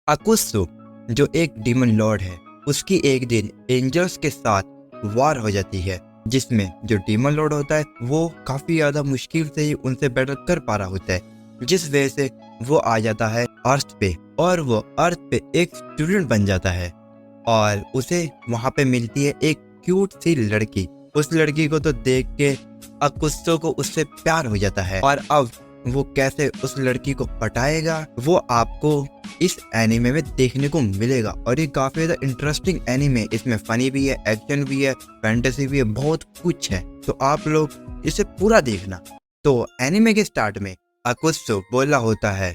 अकुत्सु जो एक demon Lord है, उसकी एक दिन एंजल्स के साथ वार हो जाती है, जिसमें जो डीमन लॉर्ड होता है वो काफी ज्यादा मुश्किल से ही उनसे बैटल कर पा रहा होता है, जिस वजह से वो आ जाता है अर्थ पे और वो अर्थ पे एक स्टूडेंट बन जाता है और उसे वहां पे मिलती है एक क्यूट सी लड़की। उस लड़की को तो देख के अकुत्सु को उससे प्यार हो जाता है और अब वो कैसे उस लड़की को पटाएगा वो आपको इस एनीमे में देखने को मिलेगा। और ये काफी ज्यादा इंटरेस्टिंग एनीमे, इसमें फनी भी है, एक्शन भी है, फैंटेसी भी है, बहुत कुछ है, तो आप लोग इसे पूरा देखना। तो एनीमे के स्टार्ट में अकुत्सु बोला होता है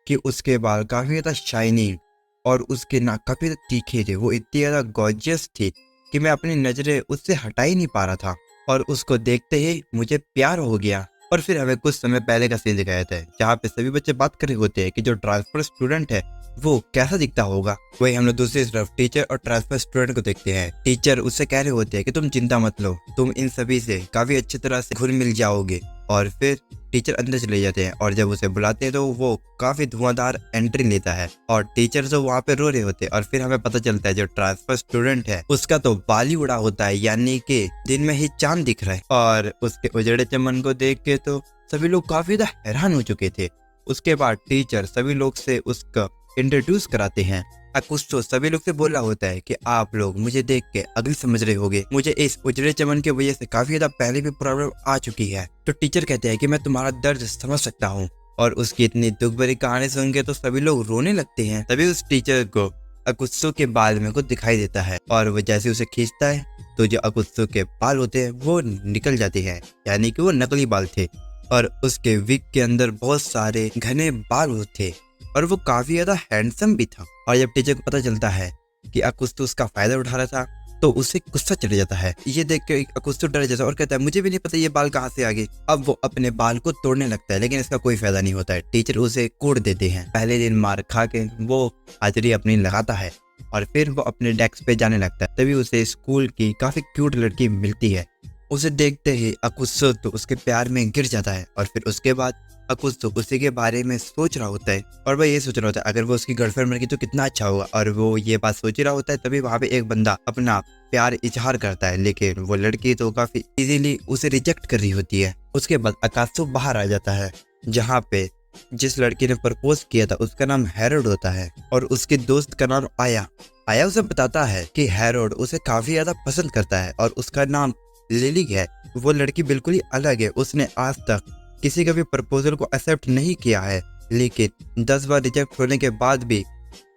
कि उसके बाल काफी ज्यादा शाइनी और उसके नाक काफी ज्यादा तीखे थे। वो इतनी ज्यादा गॉर्जियस थी कि मैं अपनी नजरें उससे हटा ही नहीं पा रहा था और उसको देखते ही मुझे प्यार हो गया। और फिर हमें कुछ समय पहले का सीन दिखाया था जहाँ पे सभी बच्चे बात कर रहे होते हैं कि जो ट्रांसफर स्टूडेंट है वो कैसा दिखता होगा। वही हम लोग दूसरी तरफ टीचर और ट्रांसफर स्टूडेंट को देखते हैं। टीचर उससे कह रहे होते हैं कि तुम चिंता मत लो, तुम इन सभी से काफी अच्छी तरह से घुल मिल जाओगे। और फिर टीचर अंदर चले जाते हैं और जब उसे बुलाते हैं तो वो काफी धुआंधार एंट्री लेता है और टीचर तो वहाँ पे रो रहे होते हैं। और फिर हमें पता चलता है जो ट्रांसफर स्टूडेंट है उसका तो बाल ही उड़ा होता है, यानी कि दिन में ही चांद दिख रहा है। और उसके उजड़े चमन को देख के तो सभी लोग काफी ज्यादा हैरान हो चुके थे। उसके बाद टीचर सभी लोग से उसका इंट्रोड्यूस कराते हैं। अकुत्सु सभी लोग से बोला होता है कि आप लोग मुझे देख के अगली समझ रहे होगे, मुझे इस उजड़े चमन की वजह से काफी ज्यादा पहले भी प्रॉब्लम आ चुकी है। तो टीचर कहते हैं कि मैं तुम्हारा दर्द समझ सकता हूँ। और उसकी इतनी दुख भरी कहानी सुन के तो सभी लोग रोने लगते हैं। तभी उस टीचर को अकुत्सु के बाल में कुछ दिखाई देता है और वो जैसे उसे खींचता है तो जो अकुत्सु के बाल होते हैं वो निकल जाते हैं, यानी कि वो नकली बाल थे और उसके विग के अंदर बहुत सारे घने बाल थे और वो काफी ज्यादा हैंडसम भी था। और जब टीचर को पता चलता है कि अकुत्सु उसका फायदा उठा रहा था तो उसे गुस्सा चढ़ जाता है। ये देख के अकुत्सु डर जाता है और कहता है मुझे भी नहीं पता ये बाल कहाँ से आ गए। अब वो अपने बाल को तोड़ने लगता है लेकिन इसका कोई फायदा नहीं होता है। टीचर उसे कोड़ देते हैं। पहले दिन मार खा के वो हाजिरी अपनी लगाता है और फिर वो अपने डेस्क पे जाने लगता है। तभी उसे स्कूल की काफी क्यूट लड़की मिलती है। उसे देखते ही अकुत्सु तो उसके प्यार में गिर जाता है और फिर उसके बाद अकुत्सु उसी के बारे में सोच रहा होता है और वह ये सोच रहा होता है अगर वो उसकी गर्लफ्रेंड बन गई तो कितना अच्छा होगा। और वो ये बात सोच रहा होता है तभी वहाँ पे एक बंदा अपना प्यार इजहार करता है, लेकिन वो लड़की तो काफी इजीली उसे रिजेक्ट कर रही होती है। उसके बाद अकुत्सु बाहर आ जाता है जहाँ पे जिस लड़की ने प्रपोज किया था उसका नाम हेरोड होता है और उसके दोस्त का नाम आया उसे बताता है कि हेरोड उसे काफी ज्यादा पसंद करता है और उसका नाम लिली है। वो लड़की बिल्कुल ही अलग है, उसने आज तक किसी का भी प्रपोजल को एक्सेप्ट नहीं किया है, लेकिन 10 बार रिजेक्ट होने के बाद भी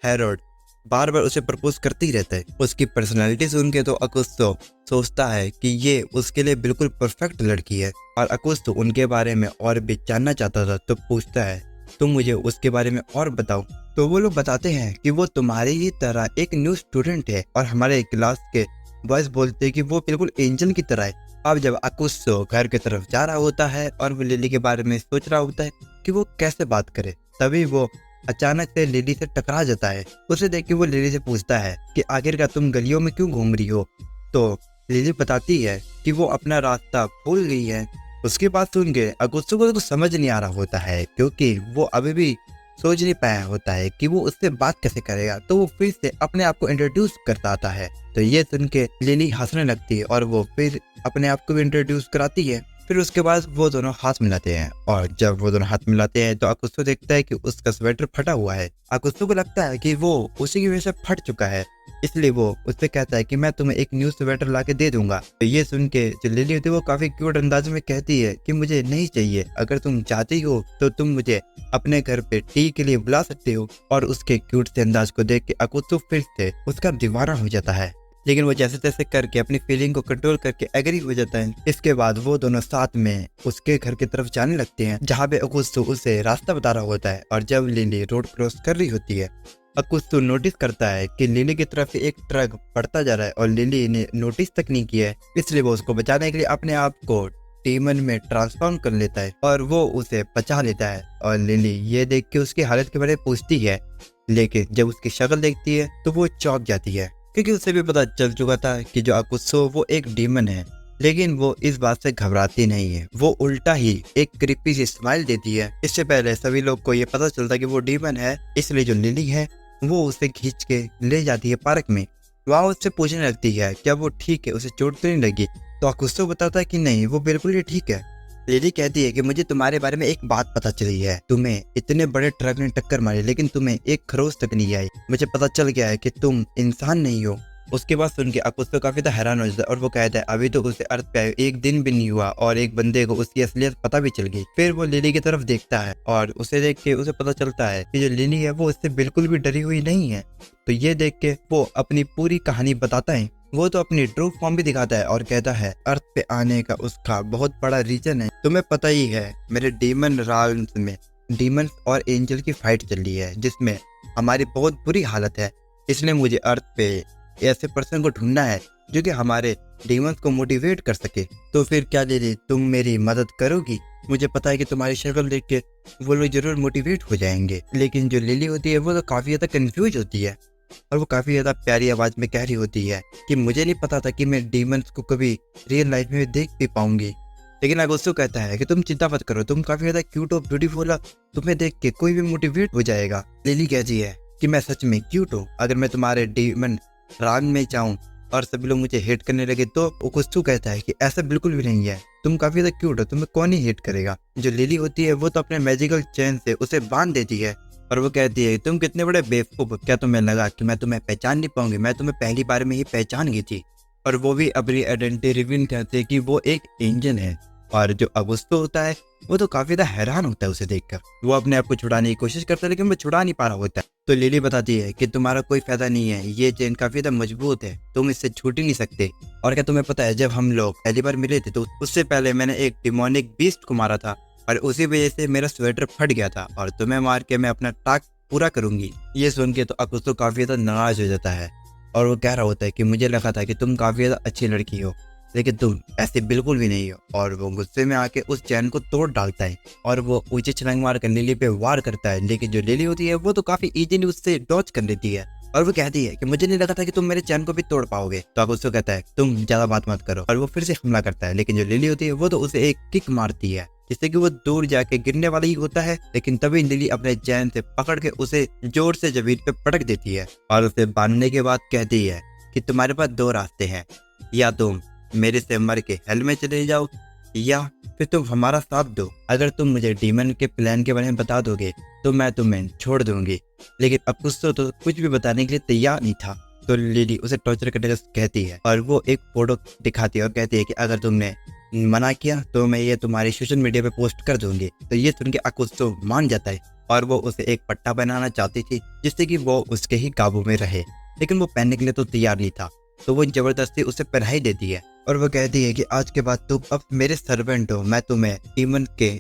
हेरोड बार बार उसे प्रपोज करते ही रहता है। उसकी पर्सनालिटी सुन के तो अकुत्सु सोचता है कि ये उसके लिए बिल्कुल परफेक्ट लड़की है। और अकुत्सु उनके बारे में और भी जानना चाहता था तो पूछता है तुम मुझे उसके बारे में और बताओ। तो वो लोग बताते हैं कि वो तुम्हारी ही तरह एक न्यू स्टूडेंट है और हमारे क्लास के बॉयज बोलते हैं कि वो बिल्कुल एंजल की तरह है। अब जब अकुत्सु घर की तरफ जा रहा होता है और वो लिली के बारे में सोच रहा होता है कि वो कैसे बात करे, तभी वो अचानक से लिली से टकरा जाता है। उसे देख के वो लिली से पूछता है कि आखिरकार तुम गलियों में क्यों घूम रही हो। तो लिली बताती है कि वो अपना रास्ता भूल गई है। उसकी बात सुन के अकुत्सु को तो समझ नहीं आ रहा होता है क्योंकि वो अभी भी सोच नहीं पाया होता है कि वो उससे बात कैसे करेगा। तो वो फिर से अपने आप को इंट्रोड्यूस करता आता है। तो ये सुन के लिली हंसने लगती है और वो फिर अपने आप को भी इंट्रोड्यूस कराती है। फिर उसके बाद वो दोनों हाथ मिलाते हैं और जब वो दोनों हाथ मिलाते हैं तो अकुत्सु देखता है कि उसका स्वेटर फटा हुआ है। अकुत्सु को लगता है कि वो उसी की वजह से फट चुका है, इसलिए वो उससे कहता है कि मैं तुम्हें एक न्यू स्वेटर ला के दे दूंगा। तो ये सुन के जो लिली होती है वो काफी क्यूट अंदाज में कहती है कि मुझे नहीं चाहिए, अगर तुम चाहती हो तो तुम मुझे अपने घर पे टी के लिए बुला सकते हो। और उसके क्यूट से अंदाज को देख के अकुत्सु फिर से उसका दीवाना हो जाता है, लेकिन वो जैसे तैसे करके अपनी फीलिंग को कंट्रोल करके एग्री हो जाता है। इसके बाद वो दोनों साथ में उसके घर की तरफ जाने लगते हैं जहाँ पे अकुत्सु उसे रास्ता बता रहा होता है। और जब लिली रोड क्रॉस कर रही होती है अकुत्सु नोटिस करता है कि लिली की तरफ से एक ट्रक बढ़ता जा रहा है और लिली ने नोटिस तक नहीं किया है, इसलिए वो उसको बचाने के लिए अपने आप को डीमन में ट्रांसफॉर्म कर लेता है और वो उसे बचा लेता है। और लिली ये देख के उसकी हालत के बारे में पूछती है, लेकिन जब उसकी शक्ल देखती है तो वो चौंक जाती है क्योंकि उसे भी पता चल चुका था कि जो अकुत्सु वो एक डीमन है। लेकिन वो इस बात से घबराती नहीं है, वो उल्टा ही एक क्रीपी सी स्माइल देती है। इससे पहले सभी लोग को ये पता चलता कि वो डीमन है, इसलिए जो लिली है वो उसे खींच के ले जाती है पार्क में। वहाँ उससे पूछने लगती है क्या वो ठीक है, उसे चोट तो नहीं लगी। तो अकुत्सो बताता है कि नहीं, वो बिल्कुल ही ठीक है। लिली कहती है कि मुझे तुम्हारे बारे में एक बात पता चली है, तुम्हें इतने बड़े ट्रक ने टक्कर मारी लेकिन तुम्हें एक खरोच तक नहीं आई। मुझे पता चल गया है कि तुम इंसान नहीं हो। उसके बाद सुन के अकुत्सो काफी ज्यादा हैरान हो जाता है और वो कहता है अभी तो उसे अर्थ पे आए एक दिन भी नहीं हुआ और एक बंदे को उसकी असलियत पता भी चल गई। फिर वो लिली की तरफ देखता है और उसे देख के उसे पता चलता है कि जो लिली है वो उससे बिल्कुल भी डरी हुई नहीं है। तो ये देख के वो अपनी पूरी कहानी बताता है। वो तो अपनी ट्रू फॉर्म भी दिखाता है और कहता है अर्थ पे आने का उसका बहुत बड़ा रीजन है। तुम्हें पता ही है मेरे डीमन राल्म्स में डीमंस और एंजल की फाइट चल रही है जिसमें हमारी बहुत बुरी हालत है। इसलिए मुझे अर्थ पे ऐसे पर्सन को ढूंढना है जो कि हमारे डीमंस को मोटिवेट कर सके। तो फिर क्या लिली, तुम मेरी मदद करोगी? मुझे पता है कि तुम्हारी शक्ल देख के वो लोग जरूर मोटिवेट हो जाएंगे। लेकिन जो लिली होती है वो तो काफी ज्यादा कंफ्यूज होती है और वो काफी ज्यादा प्यारी आवाज में कह रही होती है कि मुझे नहीं पता था कि मैं डीमंस को कभी रियल लाइफ में देख भी पाऊंगी। लेकिन अगुस्तो कहता है कि तुम चिंता मत करो, तुम काफी ज्यादा क्यूट और ब्यूटीफुल हो, तुम्हें देख के कोई भी मोटिवेट हो जाएगा। लिली कहती है कि मैं सच में क्यूट हूँ, अगर मैं तुम्हारे डीमन राग में जाऊं और सभी लोग मुझे हेट करने लगे तो अगुस्तो कहता है कि ऐसा बिल्कुल भी नहीं है, तुम काफी ज्यादा क्यूट हो, तुम्हें कौन ही हेट करेगा। जो लिली होती है वो तो अपने मैजिकल चेन से उसे बांध देती है और वो कहती है तुम कितने बड़े बेवकूफ, क्या तुम्हें लगा कि मैं तुम्हें पहचान नहीं पाऊंगी? मैं तुम्हें पहली बार में ही पहचान गई थी। और वो भी अपनी आइडेंटिटी रिवील करते हैं कि वो एक एंजल है। और जो अगुस्तो होता है वो तो काफी ज्यादा हैरान होता है उसे देखकर। वो अपने आप को छुड़ाने की कोशिश करता है लेकिन वो छुड़ा नहीं पा रहा होता है। तो लिली बताती है कि तुम्हारा कोई फायदा नहीं है, ये चेन काफी ज्यादा मजबूत है, तुम इससे छूट ही नहीं सकते। और क्या तुम्हें पता है जब हम लोग पहली बार मिले थे तो उससे पहले मैंने एक डिमोनिक बीस्ट को मारा था और उसी वजह से मेरा स्वेटर फट गया था और तुम्हें मार के मैं अपना टास्क पूरा करूंगी। ये सुन के तो अगुस्तो काफी ज्यादा नाराज हो जाता है और वो कह रहा होता है कि मुझे लगा था कि तुम काफी ज्यादा अच्छी लड़की हो लेकिन तुम ऐसे बिल्कुल भी नहीं हो। और वो गुस्से में आके उस चैन को तोड़ डालता है और वो ऊंची छलांग मार कर लिली पे वार करता है। लेकिन जो लिली होती है वो तो काफी इजीली उससे डॉच कर लेती है और वो कहती है कि मुझे नहीं लगा था कि तुम मेरे चैन को भी तोड़ पाओगे। तो अगुस्तो कहता है तुम ज्यादा बात मत करो और वो फिर से हमला करता है। लेकिन जो लिली होती है वो तो उसे एक किक मारती है जिससे कि वो दूर जाके गिरने वाला ही होता है। लेकिन तभी लिली अपने चैन से पकड़ के उसे जोर से जमीन पे पटक देती है और उसे बांधने के बाद कहती है कि तुम्हारे पास दो रास्ते हैं, या तुम मेरे से मर के हेल में चले जाओ या फिर तुम हमारा साथ दो। अगर तुम मुझे डीमन के प्लान के बारे में बता दोगे तो मैं तुम्हें छोड़ दूंगी। लेकिन अगुस्तो तो कुछ भी बताने के लिए तैयार नहीं था। तो लिली उसे टॉर्चर करने का कहती है और वो एक फोटो दिखाती है और कहती है कि अगर तुमने मना किया तो मैं ये तुम्हारी सोशल मीडिया पे पोस्ट कर दूंगी। तो ये सुन के अगुस्तो मान जाता है और वो उसे एक पट्टा बनाना चाहती थी जिससे कि वो उसके ही काबू में रहे। लेकिन वो पहनने के लिए तो तैयार नहीं था तो वो जबरदस्ती उसे पहनाई देती है और वो कहती है कि आज के बाद तुम अब मेरे सर्वेंट हो, मैं तुम्हें डीमन के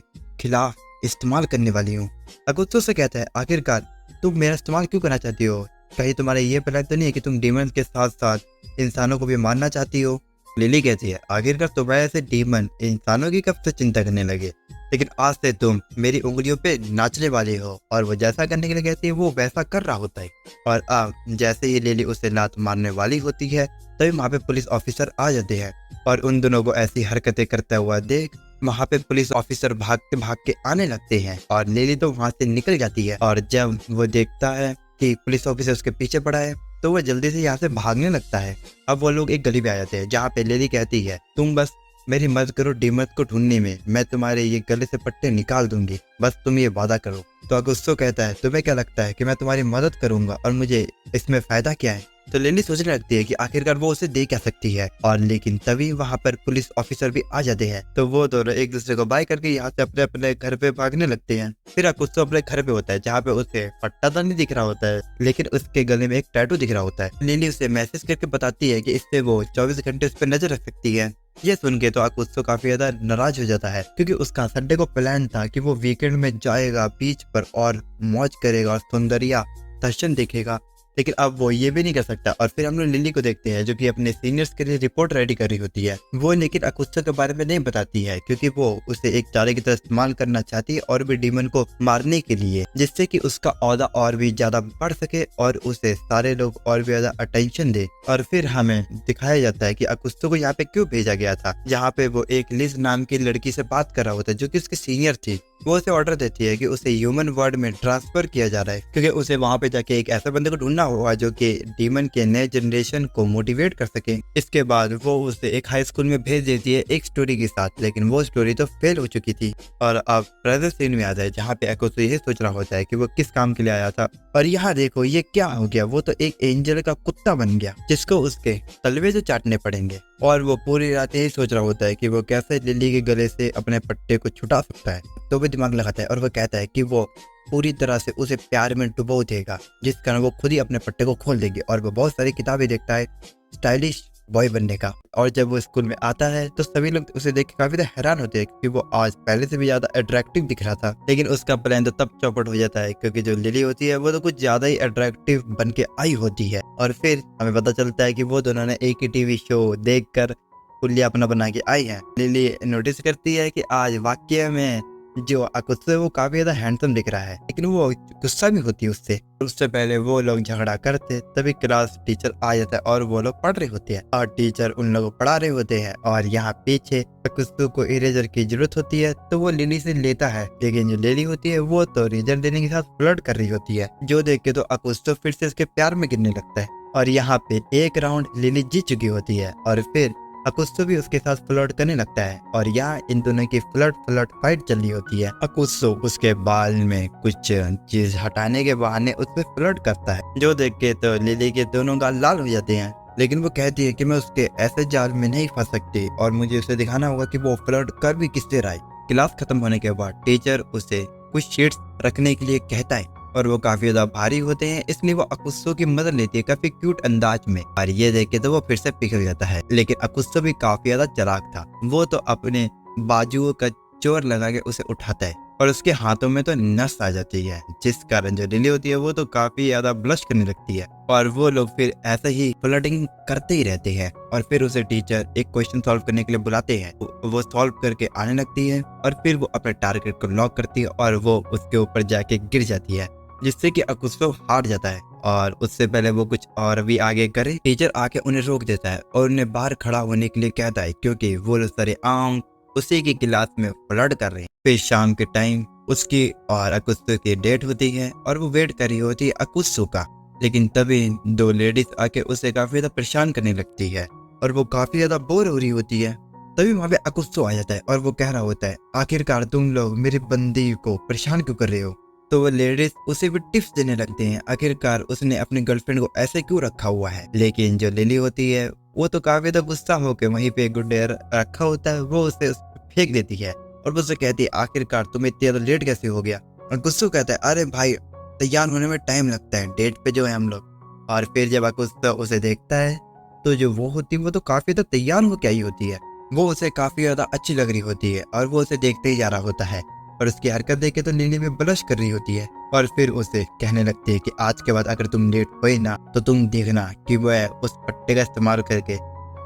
खिलाफ इस्तेमाल करने वाली हूँ। अगुस्तो से कहता है आखिरकार तुम मेरा इस्तेमाल क्यों करना चाहती हो? कहीं तुम्हारा ये प्लान तो नहीं है कि तुम डीमन के साथ साथ इंसानों को भी मारना चाहती हो? लिली कहती है आखिरकार तुम्हारे ऐसे डीमन इंसानों की कब से चिंता करने लगे, लेकिन आज से तुम मेरी उंगलियों पे नाचने वाले हो। और वो जैसा करने के लिए कहती है वो वैसा कर रहा होता है। और अब जैसे ही लिली उसे लात मारने वाली होती है तभी वहाँ पे पुलिस ऑफिसर आ जाते हैं और उन दोनों को ऐसी हरकतें करता हुआ देख वहाँ पे पुलिस ऑफिसर भाग के आने लगते हैं और लिली तो वहाँ से निकल जाती है। और जब वो देखता है कि पुलिस ऑफिसर उसके पीछे पड़ा है तो वो जल्दी से यहाँ से भागने लगता है। अब वो लोग एक गली में आ जाते हैं जहाँ पे लिली कहती है तुम बस मेरी मदद करो डीमन को ढूंढने में, मैं तुम्हारे ये गले से पट्टे निकाल दूंगी, बस तुम ये वादा करो। तो अगुस्तो कहता है तुम्हें क्या लगता है कि मैं तुम्हारी मदद करूंगा और मुझे इसमें फायदा क्या है? तो लिली सोचने लगती है कि आखिरकार वो उसे दे क्या सकती है। और लेकिन तभी वहाँ पर पुलिस ऑफिसर भी आ जाते हैं तो वो दोनों एक दूसरे को बाय करके यहाँ से अपने अपने घर पे भागने लगते हैं। फिर अगुस्तो अपने घर पे होता है जहाँ पे उसे पट्टा तो नहीं दिख रहा होता है लेकिन उसके गले में एक टैटू दिख रहा होता है। लिली उसे मैसेज करके बताती है कि इससे वो 24 घंटे उस पर नजर रख सकती है। ये सुन के तो अगुस्तो काफी ज्यादा नाराज हो जाता है क्योंकि उसका संडे को प्लान था कि वो वीकेंड में जाएगा बीच पर और मौज करेगा और सौंदर्य दर्शन देखेगा, लेकिन अब वो ये भी नहीं कर सकता। और फिर हम लोग लिली को देखते हैं जो कि अपने सीनियर्स के लिए रिपोर्ट रेडी कर रही होती है। वो लेकिन अगुस्तो के बारे में नहीं बताती है क्योंकि वो उसे एक चारे की तरह इस्तेमाल करना चाहती है और भी डीमन को मारने के लिए, जिससे कि उसका औहदा और भी ज्यादा बढ़ सके और उसे सारे लोग और भी ज्यादा अटेंशन दे। और फिर हमें दिखाया जाता है कि अगुस्तो को यहाँ पे क्यों भेजा गया था, जहाँ पे वो एक लिज नाम की लड़की से बात कर रहा होता है जो कि उसके सीनियर थी। वो उसे ऑर्डर देती है कि उसे ह्यूमन वर्ल्ड में ट्रांसफर किया जा रहा है, क्योंकि उसे वहां पे जाके एक ऐसा बंदे को ढूंढना होगा जो कि डीमन के नए जनरेशन को मोटिवेट कर सके। इसके बाद वो उसे एक हाई स्कूल में भेज देती है एक स्टोरी के साथ, लेकिन वो स्टोरी तो फेल हो चुकी थी। और अब प्रेजेंट सीन में आ जाए जहाँ पे अकुत्सो यही सोच रहा होता है कि वो किस काम के लिए आया था। और यहाँ देखो ये क्या हो गया, वो तो एक एंजल का कुत्ता बन गया जिसको उसके तलवे से चाटने पड़ेंगे। और वो पूरी रात यही सोच रहा होता है कि वो कैसे लिली के गले से अपने पट्टे को छुटा सकता है। तो भी दिमाग लगाता है और वो कहता है कि वो पूरी तरह से उसे प्यार में डुबो देगा, जिस कारण वो खुद ही अपने पट्टे को खोल देगी। और वो बहुत सारी किताबें देखता है स्टाइलिश बॉय बनने का। और जब वो स्कूल में आता है तो सभी लोग उसे देख के काफी ज्यादा हैरान होते हैं क्योंकि वो आज पहले से भी ज्यादा अट्रैक्टिव दिख रहा था। लेकिन उसका प्लान तो तब चौपट हो जाता है क्योंकि जो लिली होती है वो तो कुछ ज्यादा ही अट्रैक्टिव बन के आई होती है। और फिर हमें पता चलता है कि वो दोनों ने एक ही टीवी शो देखकर पुलिया अपना बना के आई है। लिली नोटिस करती है कि आज वाकई में जो अकुत्सो है वो काफी ज्यादा हैंडसम दिख रहा है, लेकिन वो गुस्सा भी होती है उससे। उससे पहले वो लोग झगड़ा करते तभी क्लास टीचर आ जाता है और वो लोग पढ़ रहे होते हैं और टीचर उन लोगों को पढ़ा रहे होते हैं। और यहाँ पीछे अकुत्सो को इरेजर की जरूरत होती है तो वो लिली से लेता है, लेकिन जो लिली होती है वो तो इरेजर देने के साथ फ्लर्ट कर रही होती है, जो देख के तो अकुत्सो फिर से उसके प्यार में गिरने लगता है। और यहाँ पे एक राउंड लिली जीत चुकी होती है और फिर अकुत्सो भी उसके साथ फ्लर्ट करने लगता है। और यहाँ इन दोनों की फ्लर्ट फाइट चल रही होती है। अकुत्सो उसके बाल में कुछ चीज हटाने के बहाने उससे फ्लर्ट करता है, जो देख के तो लिली के दोनों गाल लाल हो जाते हैं। लेकिन वो कहती है कि मैं उसके ऐसे जाल में नहीं फंस सकती और मुझे उसे दिखाना होगा कि वो फ्लर्ट कर भी किससे रहा है। क्लास खत्म होने के बाद टीचर उसे कुछ शीट्स रखने के लिए कहता है और वो काफी ज्यादा भारी होते हैं, इसलिए वो अकुत्सो की मदद लेती है काफी क्यूट अंदाज में। और ये देख के तो वो फिर से पिघल जाता है। लेकिन अकुत्सो भी काफी ज्यादा चालाक था, वो तो अपने बाजुओं का जोर लगा के उसे उठाता है और उसके हाथों में तो नस आ जाती है, जिस कारण जो लिली होती है वो तो काफी ज्यादा ब्लश करने लगती है। और वो लोग फिर ऐसे ही फ्लर्टिंग करते ही रहते हैं। और फिर उसे टीचर एक क्वेश्चन सॉल्व करने के लिए बुलाते हैं, वो सॉल्व करके आने लगती है और फिर वो अपने टारगेट को लॉक करती है और वो उसके ऊपर जाके गिर जाती है, जिससे कि अकुत्सो हार जाता है। और उससे पहले वो कुछ और भी आगे करे, टीचर आके उन्हें रोक देता है और उन्हें बाहर खड़ा होने के लिए कहता है क्योंकि वो लोग सरेआम उसी की क्लास में फ्लर्ट कर रहे हैं। फिर शाम के टाइम उसकी और अकुत्सो की डेट होती है और वो वेट कर रही होती है अकुत्सो का। लेकिन तभी दो लेडीज आके उसे काफी ज्यादा परेशान करने लगती है और वो काफी ज्यादा बोर हो रही होती है। तभी वहां पे अकुत्सो आ जाता है और वो कह रहा होता है आखिरकार तुम लोग मेरे बंदी को परेशान क्यों कर रहे हो। तो वो लेडीज उसे भी टिप्स देने लगते हैं, आखिरकार उसने अपनी गर्लफ्रेंड को ऐसे क्यों रखा हुआ है। लेकिन जो लिली होती है वो तो काफी ज्यादा गुस्सा होकर वहीं पे गुड्डे रखा होता है वो उसे फेंक देती है और वो उसे कहती है आखिरकार तुम्हें इतनी ज्यादा लेट कैसे हो गया। और गुस्सो कहता है अरे भाई तैयार होने में टाइम लगता है, डेट पे जो है हम लोग। और फिर जब गुस्सो उसे देखता है तो जो वो होती है वो तो काफी ज्यादा तैयार होकर आई होती है, वो उसे काफी ज्यादा अच्छी लग रही होती है और वो उसे देखते ही जा रहा होता है। और उसकी हरकत देख के तो लिली में ब्लश कर रही होती है और फिर उसे कहने लगती है कि आज के बाद अगर तुम लेट हुए ना तो तुम देखना कि वह उस पट्टे का इस्तेमाल करके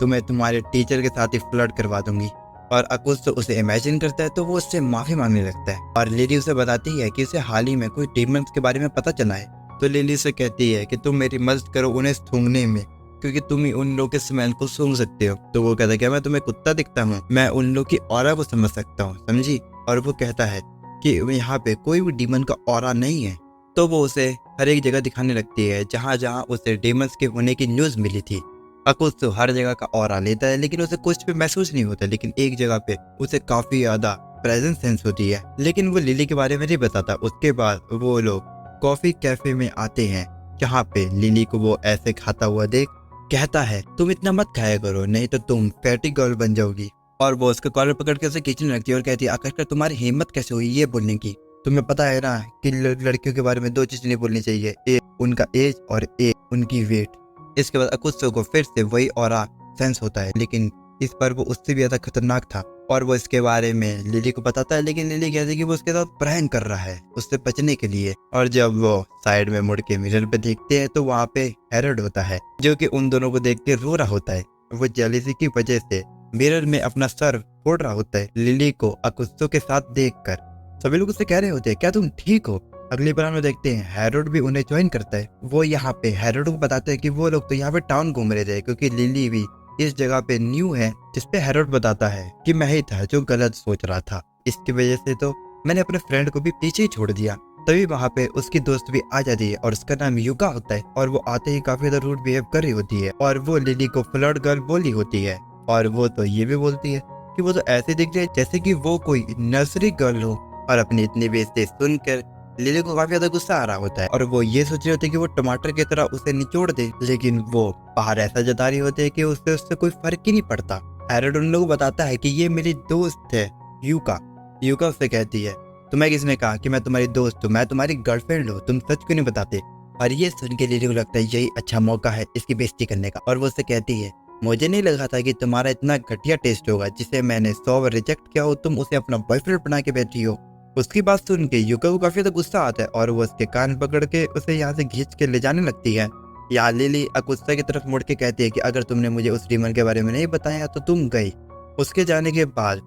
तुम्हें तुम्हारे टीचर के साथ ही फ्लर्ट करवा दूंगी। और अकुत्सो उसे इमेजिन करता है तो वो उससे माफी मांगने लगता है और लिली उसे बताती है कि उसे हाल ही में कोई डीमंस के बारे में पता चला है। तो लिली से कहती है कि तुम मेरी मदद करो उन्हें सूंघने में, क्योंकि तुम ही उन लोगों के स्मेल को सूंघ सकते हो। तो वो कहता है कि मैं तुम्हें कुत्ता दिखता हूँ, मैं उन लोगों की ऑरा को समझ सकता हूँ, समझी। और वो कहता है कि यहाँ पे कोई भी डीमन का ऑरा नहीं है। तो वो उसे हर एक जगह दिखाने लगती है जहाँ जहाँ उसे डीमंस के होने की न्यूज मिली थी। अकुत्सो हर जगह का ऑरा लेता है लेकिन उसे कुछ भी महसूस नहीं होता, लेकिन एक जगह पे उसे काफी ज्यादा प्रेजेंस सेंस होती है, लेकिन वो लिली के बारे में नहीं बताता। उसके बाद वो लोग कॉफी कैफे में आते हैं जहाँ पे लिली को वो ऐसे खाता हुआ देख कहता है तुम इतना मत खाया करो नहीं तो तुम फैटी गर्ल बन जाओगी। और वो उसका कॉलर पकड़ के उसे खींचने लगती है और कहती है आखिरकार तुम्हारी हिम्मत कैसे हुई ये बोलने की, तुम्हें पता है ना कि लड़कियों के बारे में दो चीज नहीं बोलनी चाहिए, एक उनका एज और एक उनकी वेट। इसके बाद अकुत्सो को फिर से वही ऑरा सेंस होता है, लेकिन इस पर वो उससे भी ज्यादा खतरनाक था और वो इसके बारे में लिली को बताता है, लेकिन लिली कहती है कि वो उसके साथ प्रैंक कर रहा है उससे बचने के लिए। और जब वो साइड में मुड़ के मिरर पे देखते हैं तो वहाँ पे हैरल्ड होता है जो कि उन दोनों को देख के रो रहा होता है। वो जेलिसी की वजह से मिरर में अपना सर फोड़ रहा होता है लिली को अकुत्सो के साथ देखकर। सभी लोग उससे कह रहे होते हैं क्या तुम ठीक हो। अगली बार में देखते हैं हैरोल्ड भी उन्हें ज्वाइन करता है। वो यहाँ पे हैरोल्ड को बताते हैं कि वो लोग तो यहाँ पे टाउन घूम रहे थे क्योंकि लिली भी इस जगह पे न्यू है, जिसपे हैरोल्ड बताता है कि मैं ही था जो गलत सोच रहा था, इसकी वजह से तो मैंने अपने फ्रेंड को भी पीछे ही छोड़ दिया। तभी वहाँ पे उसकी दोस्त भी आ जाती है और उसका नाम युका होता है और वो आते ही काफी ज्यादा रूड बिहेव कर रही होती है और वो लिली को फ्लर्ट गर्ल बोली होती है और वो तो ये भी बोलती है कि वो तो ऐसे दिख रही है जैसे कि वो कोई नर्सरी गर्ल हो। और अपनी इतनी बेइज्जती सुनकर लिली को काफी ज्यादा गुस्सा आ रहा होता है और वो ये सोच रही होती है कि वो टमाटर की तरह उसे निचोड़ दे, लेकिन वो बाहर ऐसा जता रही होती है कि उससे कोई फर्क ही नहीं पड़ता। हैरोल्ड उन लोगों को बताता है कि ये मेरी दोस्त है युका। युका उससे कहती है तुम्हें किसने कहा कि मैं तुम्हारी दोस्त हूँ, मैं तुम्हारी गर्लफ्रेंड हूँ, तुम सच क्यों नहीं बताते। और ये सुन के लिली को लगता है यही अच्छा मौका है इसकी बेइज्जती करने का और वो उससे कहती है मुझे नहीं लगा था कि तुम्हारा इतना घटिया टेस्ट होगा, जिसे मैंने 100 बार रिजेक्ट किया हो तुम उसे अपना बॉयफ्रेंड बना के बैठी हो। उसकी बात सुन के युका को काफी ज्यादा गुस्सा आता है और वो उसके कान पकड़ के उसे यहाँ से खींच के ले जाने लगती है। यहाँ लिली अकुत्सा की तरफ मुड़ के कहती है कि अगर तुमने मुझे उस डीमन के बारे में नहीं बताया तो तुम गई। उसके जाने के बाद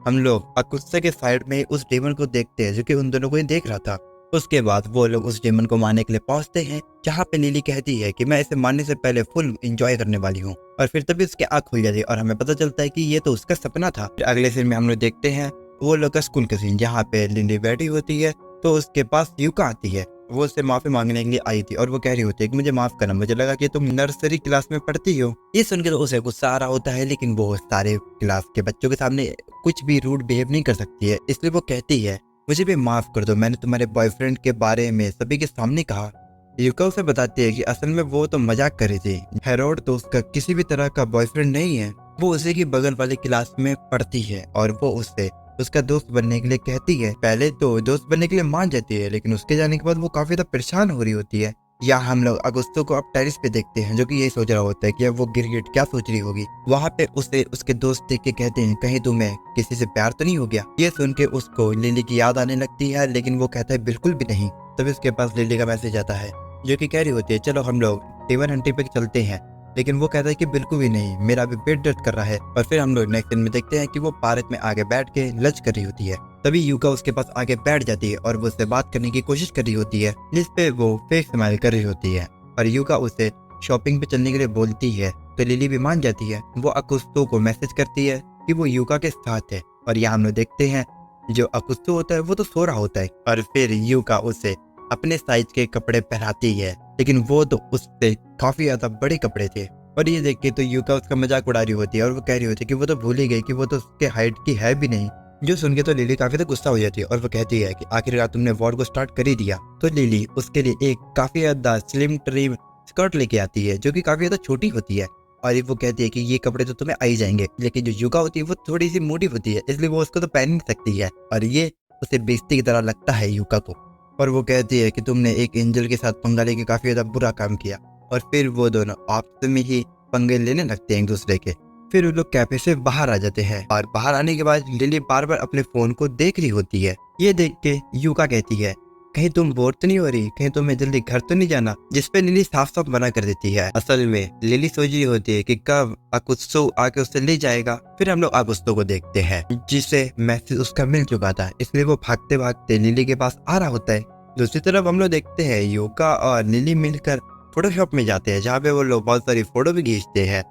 हम लोग अकुत्सा के साइड में उस डीमन को देखते हैं जो कि उन दोनों को ही देख रहा था। उसके बाद वो लोग उस डीमन को मारने के लिए पहुंचते हैं, जहाँ पे लिली कहती है कि मैं इसे मारने से पहले फुल एंजॉय करने वाली हूँ। और फिर तभी उसकी आंख खुल जाती है और हमें पता चलता है कि ये तो उसका सपना था। फिर अगले सीन में हम लोग देखते हैं वो लोग का स्कूल का सीन, जहाँ पे लिली बैठी होती है तो उसके पास युका आती है। वो उससे माफी मांगने के लिए आई थी और वो कह रही होती है कि मुझे माफ करना, मुझे लगा कि तुम नर्सरी क्लास में पढ़ती हो। ये सुनकर तो उसे गुस्सा आ रहा होता है, लेकिन वो सारे क्लास के बच्चों के सामने कुछ भी रूड बिहेव नहीं कर सकती है, इसलिए वो कहती है मुझे भी माफ कर दो, मैंने तुम्हारे बॉयफ्रेंड के बारे में सभी के सामने कहा। युका उसे बताती है कि असल में वो तो मजाक कर रही थी, हैरोल्ड तो उसका किसी भी तरह का बॉयफ्रेंड नहीं है, वो उसी की बगल वाली क्लास में पढ़ती है और वो उससे उसका दोस्त बनने के लिए कहती है। पहले तो दोस्त बनने के लिए मान जाती है, लेकिन उसके जाने के बाद वो काफी ज्यादा परेशान हो रही होती है। या हम लोग अगुस्तो को अब टेरिस पे देखते हैं, जो कि यही सोच रहा होता है कि अब वो गिरगिट क्या सोच रही होगी। वहाँ पे उसे उसके दोस्त देख के कहते हैं कहीं तुम्हें किसी से प्यार तो नहीं हो गया। ये सुन के उसको लिली की याद आने लगती है, लेकिन वो कहता है बिल्कुल भी नहीं। तभी उसके पास लिली का मैसेज आता है जो कि कह रही होती है चलो हम लोग डीमन हंटिंग पे चलते हैं, लेकिन वो कहता है कि बिल्कुल भी नहीं, मेरा भी पेट दर्द कर रहा है। और फिर हम लोग नेक्स्ट दिन में देखते हैं कि वो पार्क में आगे बैठ के लंच कर रही होती है। तभी युका उसके पास आगे बैठ जाती है और वो उससे बात करने की कोशिश कर रही होती है, जिस पे वो फेक स्माइल कर रही होती है। और युका उसे शॉपिंग पे चलने के लिए बोलती है तो लिली भी मान जाती है। वो अकुस्तो को मैसेज करती है कि वो युका के साथ है और यहाँ हम लोग देखते हैं जो अकुस्तो होता है वो तो सो रहा होता है और फिर युका उसे अपने साइज के कपड़े पहनाती है, लेकिन वो तो उससे काफी ज्यादा बड़े कपड़े थे। और ये देख के तो युका उसका मजाक उड़ा रही होती है और वो कह रही होती है कि वो तो भूल ही गई कि वो तो उसके हाइट की है भी नहीं। जो सुन के तो लिली काफी ज्यादा गुस्सा हो जाती है और वो कहती है कि आखिरकार तुमने वॉर को स्टार्ट कर ही दिया। तो लिली उसके लिए एक काफी ज्यादा स्लिम ट्रिम स्कर्ट लेके आती है जो कि काफी ज्यादा छोटी होती है और वो कहती है कि ये कपड़े तो तुम्हें आ ही जाएंगे, लेकिन जो युका होती है वो थोड़ी सी मोटी होती है, इसलिए वो उसको तो पहन नहीं सकती है और ये उसे बेइज्जती की तरह लगता है युका को। और वो कहती है कि तुमने एक एंजल के साथ पंगा लेके काफी ज्यादा बुरा काम किया। और फिर वो दोनों आपस में ही पंगे लेने लगते हैं एक दूसरे के। फिर वो लोग कैफे से बाहर आ जाते हैं और बाहर आने के बाद लिली बार बार अपने फोन को देख रही होती है। ये देख के युका कहती है कहीं तुम बोर तो नहीं हो रही, कहीं तुम्हें जल्दी घर तो नहीं जाना, जिसपे लिली साफ साफ मना कर देती है। असल में लिली सोच रही होती है कि कब अकुत्सो आके उससे ले जाएगा। फिर हम लोग अकुत्सो को देखते हैं जिसे मैसेज उसका मिल चुका था, इसलिए वो भागते भागते लिली के पास आ रहा होता है। दूसरी तरफ हम लोग देखते हैं युका और लिली मिलकर फोटोशॉप में जाते हैं, जहाँ पे वो लोग बहुत सारी फोटो भी खींचते हैं।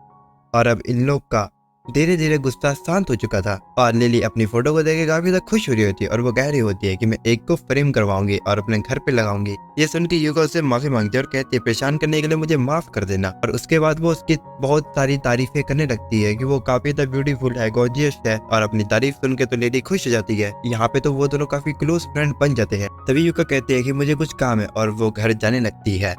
और अब इन लोग का धीरे धीरे गुस्सा शांत हो चुका था और लिली अपनी फोटो को देख के काफी ज्यादा खुश हो रही होती है और वो कह रही होती है कि मैं एक को फ्रेम करवाऊंगी और अपने घर पे लगाऊंगी। ये सुन के युका उससे माफी मांगती है और कहती है परेशान करने के लिए मुझे माफ कर देना। और उसके बाद वो उसकी बहुत सारी तारीफें करने लगती है कि वो काफी ज्यादा ब्यूटीफुल है, गॉर्जियस है। और अपनी तारीफ सुन के तो लिली खुश हो जाती है। यहाँ पे तो वो दोनों काफी क्लोज फ्रेंड बन जाते हैं। तभी युका कहती है कि मुझे कुछ काम है और वो घर जाने लगती है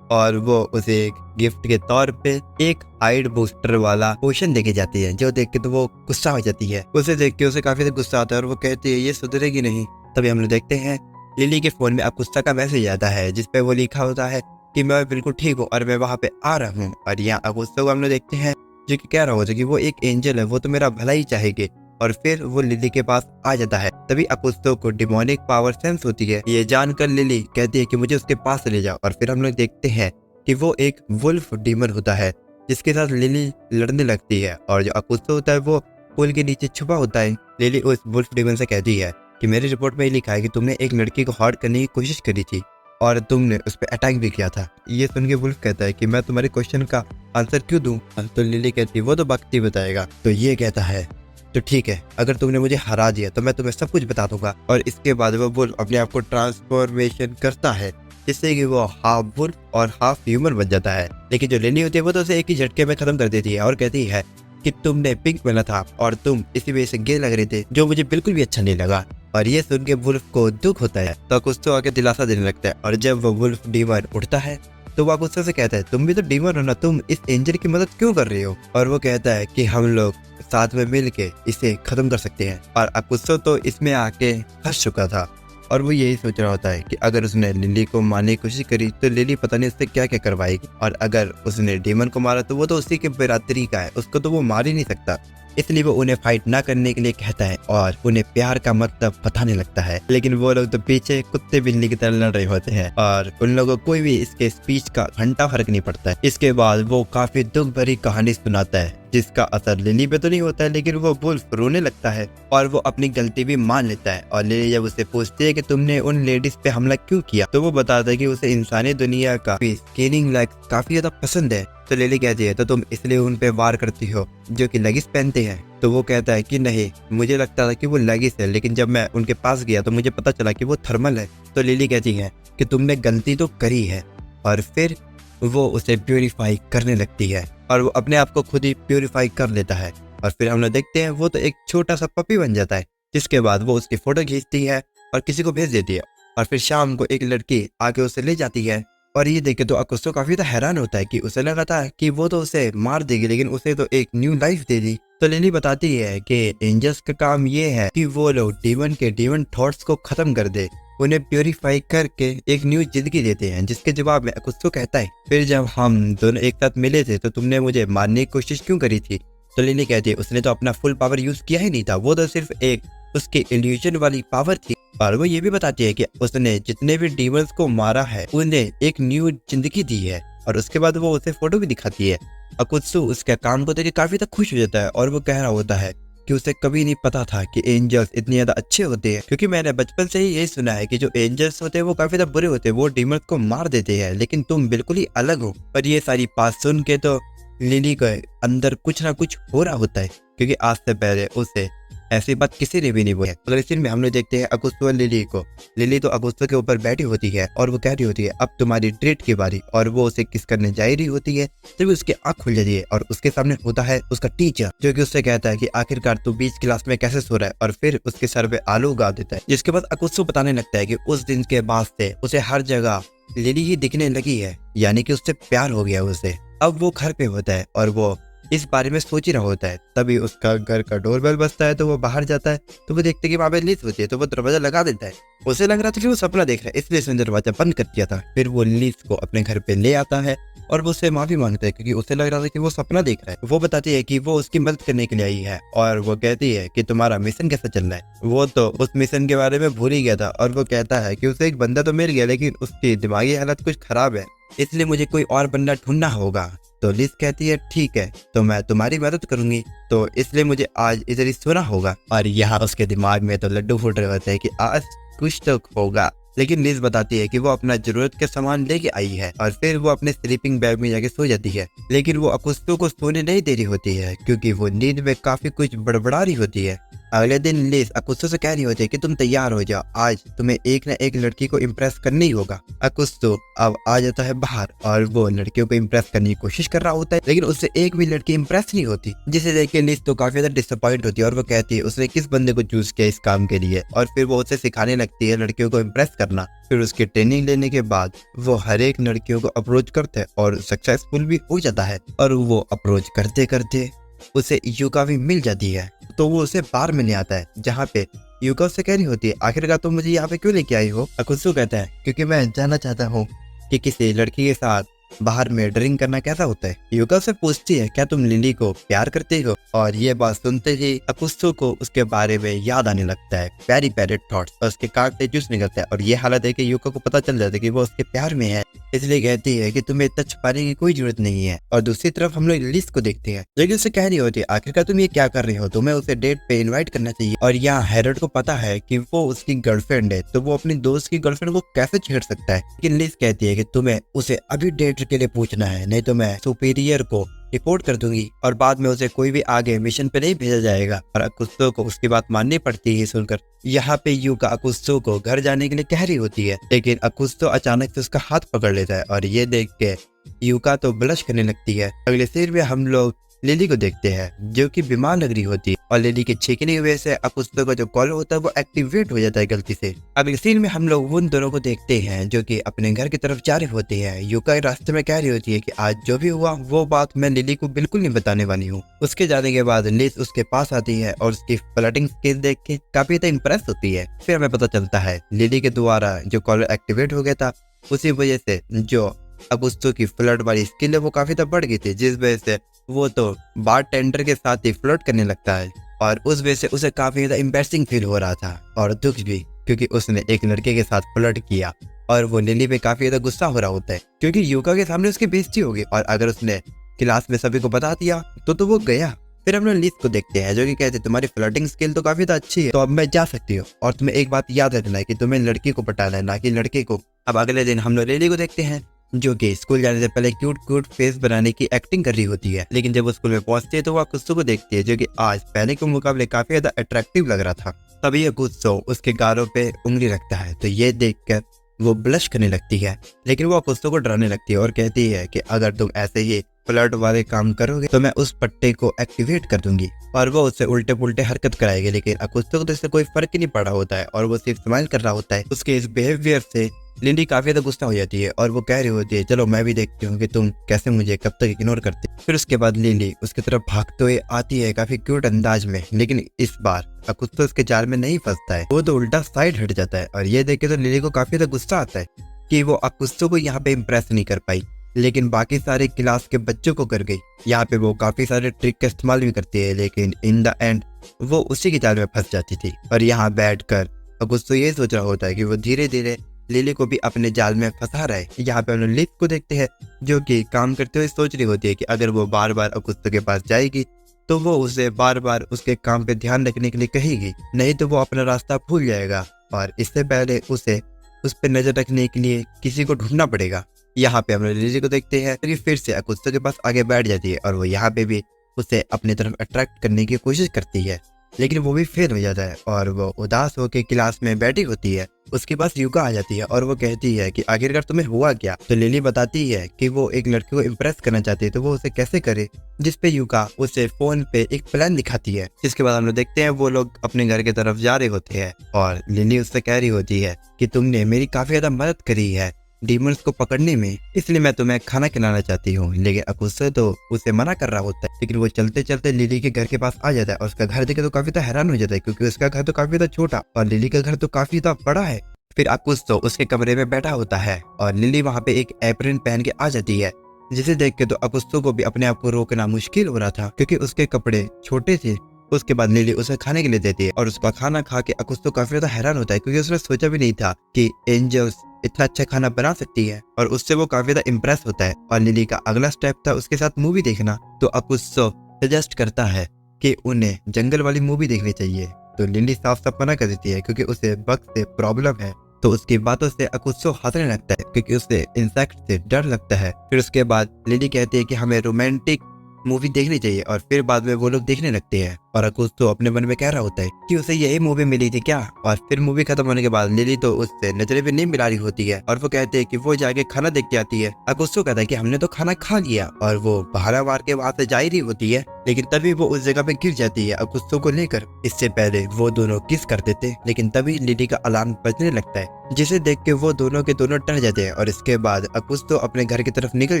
और वो उसे एक गिफ्ट के तौर पे एक हाइट बूस्टर वाला पोशन देके जाती है, जो देख के तो वो गुस्सा हो जाती है। उसे देख के उसे काफी ज्यादा गुस्सा आता है और वो कहती है ये सुधरेगी नहीं। तभी हम लोग देखते हैं लिली के फोन में अकुत्सा का मैसेज आता है जिसपे वो लिखा होता है कि मैं बिल्कुल ठीक हूँ और मैं वहाँ पे आ रहा हूँ। और यहाँ अकुत्सा को हम लोग देखते हैं जो कि कह रहा होता है कि वो एक एंजल है, वो तो मेरा भला ही चाहेगी। और फिर वो लिली के पास आ जाता है। तभी अकुत्सो को डिमोनिक पावर सेंस होती है। ये जानकर लिली कहती है कि मुझे उसके पास ले जाओ। और फिर हम लोग देखते हैं कि वो एक वुल्फ डीमन होता है जिसके साथ लिली लड़ने लगती है। और जो अकुत्सो होता है वो पुल के नीचे छुपा होता है। लिली उस वुल्फ डीमन से कहती है कि मेरी रिपोर्ट में लिखा है कि तुमने एक लड़की को हर्ट करने की कोशिश करी थी और तुमने उस पर अटैक भी किया था। ये सुन के वुल्फ कहता है कि मैं तुम्हारे क्वेश्चन का आंसर क्यों दूं। तो लिली कहती है वो तो वक्त ही बताएगा। तो ये कहता है तो ठीक है, अगर तुमने मुझे हरा दिया तो मैं तुम्हें सब कुछ बता दूंगा। और इसके बाद वो वुल्फ अपने आप को ट्रांसफॉर्मेशन करता है, जिससे कि वो हाफ वुल्फ और हाफ ह्यूमन बन जाता है। लेकिन जो लिली होती है वो तो उसे एक ही झटके में खत्म कर देती है और कहती है कि तुमने पिंक पहना था और तुम इसी वजह से गे लग रहे थे, जो मुझे बिल्कुल भी अच्छा नहीं लगा। और ये सुन के वुल्फ को दुख होता है, तो अकुत्सो आके दिलासा देने लगता है। और जब वो वुल्फ डीमन उठता है तो वो अकुत्सो से कहता है, तुम भी तो डीमन हो ना, तुम इस एंजल की मदद क्यों कर रही हो? और वो कहता है कि हम लोग साथ में मिल के इसे खत्म कर सकते हैं। और अकुत्सो तो इसमें आके हंस चुका था और वो यही सोच रहा होता है कि अगर उसने लिली को मारने की कोशिश करी तो लिली पता नहीं उससे क्या क्या करवाएगी, और अगर उसने डीमन को मारा तो वो तो उसी के बिरादरी का है, उसको तो वो मार ही नहीं सकता। इसलिए वो उन्हें फाइट ना करने के लिए कहता है और उन्हें प्यार का मतलब बताने लगता है। लेकिन वो लोग तो पीछे कुत्ते बिल्ली की तरह लड़ रहे होते हैं और उन लोगों को कोई भी इसके स्पीच का घंटा फर्क नहीं पड़ता है। इसके बाद वो काफी दुख भरी कहानी सुनाता है, जिसका असर लिली पे तो नहीं होता है, लेकिन वो वुल्फ रोने लगता है और वो अपनी गलती भी मान लेता है। और लिली जब उसे पूछती है कि तुमने उन लेडीज पे हमला क्यों किया, तो वो बताता है कि उसे इंसानी दुनिया का स्किनिंग लाइक काफी ज्यादा पसंद है। तो लिली कहती है, तो तुम इसलिए उन पे वार करती हो जो कि लेगिस पहनते हैं? तो वो कहता है कि नहीं, मुझे लगता था कि वो लेगिस है, लेकिन जब मैं उनके पास गया तो मुझे पता चला कि वो थर्मल है। तो लिली कहती है कि तुमने गलती तो करी है। और फिर वो उसे प्यूरिफाई करने लगती है और वो अपने आप को खुद ही प्यूरिफाई कर लेता है। और फिर हम लोग देखते हैं वो तो एक छोटा सा पपी बन जाता है, जिसके बाद वो उसकी फोटो खींचती है और किसी को भेज देती है। और फिर शाम को एक लड़की आके उसे ले जाती है और ये देखे तो अकुत्सो काफी तो हैरान होता है कि उसे लगा था कि वो तो उसे मार देगी, लेकिन उसे तो एक न्यू लाइफ दे दी। तो लिली बताती है कि एंजल्स का काम ये है कि वो लोग डीमन के डीमन थॉट्स को खत्म कर दे, उन्हें प्योरीफाई करके एक न्यू जिंदगी देते हैं। जिसके जवाब में अकुत्सो कहता है, फिर जब हम दोनों एक साथ मिले थे तो तुमने मुझे मारने की कोशिश क्यों करी थी? तो लिली कहती है, उसने तो अपना फुल पावर यूज किया ही नहीं था, वो तो सिर्फ एक उसकी इल्यूजन वाली पावर थी। और वो ये भी बताती है कि उसने जितने भी डीमंस को मारा है उन्हें एक न्यू जिंदगी दी है। और उसके बाद वो उसे फोटो भी दिखाती है। अकुत्सो उसके काम को देख काफी तक खुश हो जाता है और वो कह रहा होता है कि उसे कभी नहीं पता था कि एंजल्स इतने ज्यादा अच्छे होते हैं, क्योंकि मैंने बचपन से ही यही सुना है कि जो एंजल्स होते हैं वो काफी ज्यादा बुरे होते हैं, वो डीमंस को मार देते हैं, लेकिन तुम बिल्कुल ही अलग हो। पर ये सारी बात सुन के तो लिली के अंदर कुछ ना कुछ हो रहा होता है, क्योंकि आज से पहले उसे ऐसी बात किसी ने भी नहीं बोली। अगले सीन में हम लोग देखते हैं अकुत्सो और लिली को। लिली तो अकुत्सो के ऊपर बैठी होती है और वो कह रही होती है, अब तुम्हारी डेट की बारी, और वो उसे किस करने जा रही होती है। तभी उसकी आंख खुल जाती है और उसके सामने होता है उसका टीचर, जो कि उससे कहता है कि आखिरकार तू बीच क्लास में कैसे सो रहा है, और फिर उसके सर पे आलू उगा देता है। जिसके बाद अकुत्सो बताने लगता है कि उस दिन के बाद से उसे हर जगह लिली ही दिखने लगी है, यानी कि उससे प्यार हो गया उसे। अब वो घर पे होता है और वो इस बारे में सोच ही रहा होता है, तभी उसका घर का डोरबेल बजता है। तो वो बाहर जाता है तो वो देखते कि वहाँ पे लिस होती है, तो वो दरवाजा लगा देता है। उसे लग रहा था कि वो सपना देख रहा है, इसलिए उसने दरवाजा बंद कर दिया था। फिर वो लिस को अपने घर पे ले आता है और वो उससे माफी मांगता है, क्योंकि उसे लग रहा था कि वो सपना देख रहा है। वो बताती है कि वो उसकी मदद करने के लिए आई है और वो कहती है कि तुम्हारा मिशन कैसा चल रहा है। वो तो उस मिशन के बारे में भूल ही गया था और वो कहता है कि उसे एक बंदा तो मिल गया, लेकिन उसकी दिमागी हालत कुछ खराब है, इसलिए मुझे कोई और बंदा ढूंढना होगा। तो लिस कहती है, ठीक है, तो मैं तुम्हारी मदद करूंगी, तो इसलिए मुझे आज इधर ही सोना होगा। और यहाँ उसके दिमाग में तो लड्डू फूट रहे होते हैं कि आज कुछ तो होगा। लेकिन लिस बताती है कि वो अपना जरूरत के सामान लेके आई है और फिर वो अपने स्लीपिंग बैग में जाके सो जाती है। लेकिन वो अकुत्सो को सोने नहीं दे रही होती है, क्योंकि वो नींद में काफी कुछ बड़बड़ा रही होती है। अगले दिन लिस अकुत्सो से कह रही होती है कि तुम तैयार हो जाओ, आज तुम्हें एक न एक लड़की को इम्प्रेस करना ही होगा। अकुत्सो अब आ जाता है बाहर और वो लड़कियों को इम्प्रेस करने की कोशिश कर रहा होता है, लेकिन उससे एक भी लड़की इम्प्रेस नहीं होती, जिसे देख के लिस तो काफी ज्यादा डिसअपॉइंट होती है और वो कहती है उसने किस बंदे को चूज किया इस काम के लिए। और फिर वो उसे सिखाने लगती है लड़कियों को इम्प्रेस करना। फिर उसकी ट्रेनिंग लेने के बाद वो हर एक लड़कियों को अप्रोच करता है और सक्सेसफुल भी हो जाता है। और वो अप्रोच करते करते उसे युका भी मिल जाती है, तो वो उसे बार में ले आता है, जहाँ पे युका उससे कह रही होती है, आखिरकार तुम मुझे यहाँ पे क्यों लेके आई हो? अकुत्सो कहता है, क्योंकि मैं जानना चाहता हूँ कि किसी लड़की के साथ बाहर में ड्रिंक करना कैसा होता है। युका से पूछती है, क्या तुम लिली को प्यार करते हो? और ये बात सुनते ही अकुत्सो को उसके बारे में याद आने लगता है, प्यारी प्यारे थॉट्स, और उसके काट से जूस निकलता है। और ये हालत है कि युका को पता चल जाता है कि वो उसके प्यार में है, इसलिए कहती है कि तुम्हें इतना छुपाने की कोई जरूरत नहीं है। और दूसरी तरफ हम लोग लिस को देखते हैं, लेकिन उसे कह रही होती है, आखिरकार तुम ये क्या कर रहे हो, तुम्हें उसे डेट पे इन्वाइट करना चाहिए। और यहाँ हैरोल्ड को पता है कि वो उसकी गर्लफ्रेंड है, तो वो अपनी दोस्त की गर्लफ्रेंड को कैसे छेड़ सकता है। लेकिन लिस कहती है कि तुम्हें उसे अभी डेट के लिए पूछना है, नहीं तो मैं सुपीरियर को रिपोर्ट कर दूंगी और बाद में उसे कोई भी आगे मिशन पे नहीं भेजा जाएगा। और अकुत्सो को उसकी बात माननी पड़ती है सुनकर। यहाँ पे यूका अकुत्सो को घर जाने के लिए कह रही होती है, लेकिन अकुत्सो अचानक से उसका हाथ पकड़ लेता है और ये देख के यूका तो ब्लश करने लगती है। अगले सीन में हम लोग लिली को देखते हैं जो कि बीमार लग रही होती है और लिली के छींकने की वजह से अकुत्सो का जो कॉल होता है वो एक्टिवेट हो जाता है गलती से। अगले सीन में हम लोग उन दोनों को देखते हैं जो कि अपने घर की तरफ जा रहे होते हैं। यूका रास्ते में कह रही होती है कि आज जो भी हुआ वो बात मैं लिली को बिल्कुल नहीं बताने वाली हूँ। उसके जाने के बाद लिज उसके पास आती है और उसकी फ्लर्टिंग स्किल देख के काफी इम्प्रेस होती है। फिर हमें पता चलता है लिली के द्वारा जो कॉलर एक्टिवेट हो गया था उसी वजह से जो अकुत्सो की फ्लर्ट वाली स्किल है वो काफी बढ़ गई थी, जिस वजह से वो तो बार टेंडर के साथ ही फ्लर्ट करने लगता है और उस वजह से उसे काफी ज्यादा एम्बैरसिंग फील हो रहा था और दुख भी, क्योंकि उसने एक लड़के के साथ फ्लर्ट किया। और वो लिली पे काफी ज्यादा गुस्सा हो रहा होता है क्योंकि यूका के सामने उसकी बेइज्जती होगी और अगर उसने क्लास में सभी को बता दिया तो वो गया। फिर हम लोग लिज को देखते हैं जो कि कहते हैं तुम्हारी फ्लर्टिंग स्किल तो काफी अच्छी है, तो अब मैं जा सकती हूँ और तुम्हें एक बात याद रखना है कि तुम्हें लड़की को पटाना है ना कि लड़के को। अब अगले दिन हम लोग लिली को देखते हैं जो कि स्कूल जाने से पहले क्यूट फेस बनाने की एक्टिंग कर रही होती है, लेकिन जब वो स्कूल में पहुंचती है तो वो अकुत्सो को देखती है जो कि आज पहले के मुकाबले काफी ज्यादा अट्रैक्टिव लग रहा था। तभी अकुत्सो उसके गालों पे उंगली रखता है तो ये देखकर वो ब्लश करने लगती है, लेकिन वो अकुत्सो को डराने लगती है और कहती है कि अगर तुम ऐसे ही फ्लर्ट वाले काम करोगे तो मैं उस पट्टे को एक्टिवेट कर दूंगी और वो उससे उल्टे पुल्टे हरकत कराएगी। लेकिन अकुत्सो को तो इससे कोई फर्क ही नहीं पड़ा होता है और वो सिर्फ स्माइल कर रहा होता है। उसके इस बिहेवियर से लिली काफी ज्यादा गुस्सा हो जाती है और वो कह रही होती है चलो मैं भी देखती हूँ कि तुम कैसे मुझे कब तक इग्नोर करते। फिर उसके बाद लिली उसकी तरफ भागते हुए आती है काफी क्यूट अंदाज में, लेकिन इस बार अकुत्सो उसके जाल में नहीं फंसता है, वो तो उल्टा साइड हट जाता है। और ये देख के तो लिली को काफी ज्यादा गुस्सा आता है कि वो अकुत्सो को यहाँ पे इम्प्रेस नहीं कर पाई, लेकिन बाकी सारे क्लास के बच्चों को कर गई। यहाँ पे वो काफी सारे ट्रिक का इस्तेमाल भी करती है, लेकिन इन द एंड वो उसी के जाल में फंस जाती थी। और यहाँ बैठकर अकुत्सो ये सोच रहा होता है कि वो धीरे धीरे लिली को भी अपने जाल में फंसा रहा है। यहाँ पे हम लोग लिज को देखते हैं जो कि काम करते हुए सोच रही होती है कि अगर वो बार बार अकुत्सो के पास जाएगी तो वो उसे बार बार उसके काम पे ध्यान रखने के लिए कहेगी, नहीं तो वो अपना रास्ता भूल जाएगा और इससे पहले उसे उस पर नजर रखने के लिए किसी को ढूंढना पड़ेगा। यहाँ पे हम लोग लिली को देखते हैं तो फिर से अकुत्सो के पास आगे बैठ जाती है और वो यहाँ पे भी उसे अपनी तरफ अट्रैक्ट करने की कोशिश करती है, लेकिन वो भी फेल हो जाता है और वो उदास होकर क्लास में बैठी होती है। उसके पास यूका आ जाती है और वो कहती है कि आखिरकार तुम्हें हुआ क्या। तो लिली बताती है कि वो एक लड़के को इम्प्रेस करना चाहती है तो वो उसे कैसे करे, जिसपे यूका उसे फोन पे एक प्लान दिखाती है। जिसके बाद हम लोग देखते हैं वो लोग अपने घर की तरफ जा रहे होते हैं और लिली उससे कह रही होती है कि तुमने मेरी काफी ज्यादा मदद करी है डीमंस को पकड़ने में, इसलिए मैं तुम्हें खाना खिलाना चाहती हूँ। लेकिन अकुत्सो तो उसे मना कर रहा होता है, लेकिन वो चलते चलते लिली के घर के पास आ जाता है और उसका घर देखे तो काफी हैरान हो जाता है क्योंकि उसका घर तो काफी छोटा और लिली का घर तो काफी बड़ा है। फिर अकुत्सो उसके कमरे में बैठा होता है और लिली वहाँ पे एक एप्रन पहन के आ जाती है, जिसे देख के तो अकुत्सो को भी अपने आप को रोकना मुश्किल हो रहा था क्योंकि उसके कपड़े छोटे थे। उसके बाद लिली उसे खाने के लिए देती है और उसका खाना खा के अकुत्सो काफी ज्यादा हैरान होता है क्योंकि उसने सोचा भी नहीं था कि एंजल्स इतना अच्छा खाना बना सकती है और उससे वो काफी ज्यादा इम्प्रेस होता है। और लिली का अगला स्टेप था उसके साथ मूवी देखना, तो अकुत्सो सजेस्ट करता है कि उन्हें जंगल वाली मूवी देखनी चाहिए, तो लिली साफ साफ मना कर देती है क्योंकि उसे बग से प्रॉब्लम है। तो उसकी बातों से अकुत्सो हंसने लगता है क्योंकि उसे इंसेक्ट से डर लगता है। फिर उसके बाद लिली कहती है कि हमें रोमांटिक मूवी देखनी चाहिए और फिर बाद में वो लोग देखने लगते हैं और अकुत्सो अपने मन में कह रहा होता है कि उसे यही मूवी मिली थी क्या। और फिर मूवी खत्म होने के बाद लिली तो उससे नजरें भी नहीं मिला रही होती है और वो कहते हैं कि वो जाके खाना देख के आती है। अकुत्सो कहता है कि हमने तो खाना खा लिया और वो बहाना मार के वहां से जा ही रही होती है, लेकिन तभी वो उस जगह पे गिर जाती है अकुत्सो को लेकर। इससे पहले वो दोनों किस करते थे, लेकिन तभी लिली का अलार्म बजने लगता है जिसे देख के वो दोनों के दोनों डर जाते हैं और इसके बाद अकुत्सो अपने घर की तरफ निकल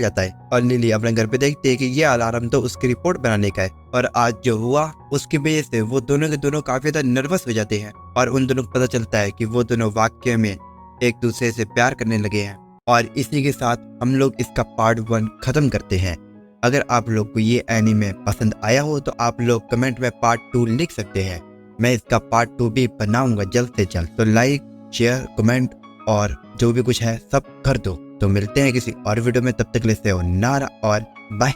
जाता है और लिली अपने घर पे देखती है कि ये अलार्म तो उसकी रिपोर्ट बनाने का है और आज जो हुआ उसकी वजह से वो दोनों के दोनों काफी ज्यादा नर्वस हो जाते हैं और उन दोनों को पता चलता है कि वो दोनों वाकई में एक दूसरे से प्यार करने लगे हैं। और इसी के साथ हम लोग इसका पार्ट 1 खत्म करते हैं। अगर आप लोग को ये एनीमे पसंद आया हो तो आप लोग कमेंट में पार्ट 2 लिख सकते हैं, मैं इसका पार्ट 2 भी बनाऊंगा जल्द से जल्द। तो लाइक शेयर कमेंट और जो भी कुछ है सब कर दो। तो मिलते हैं किसी और वीडियो में, तब तक ले से हो नारा और बाय।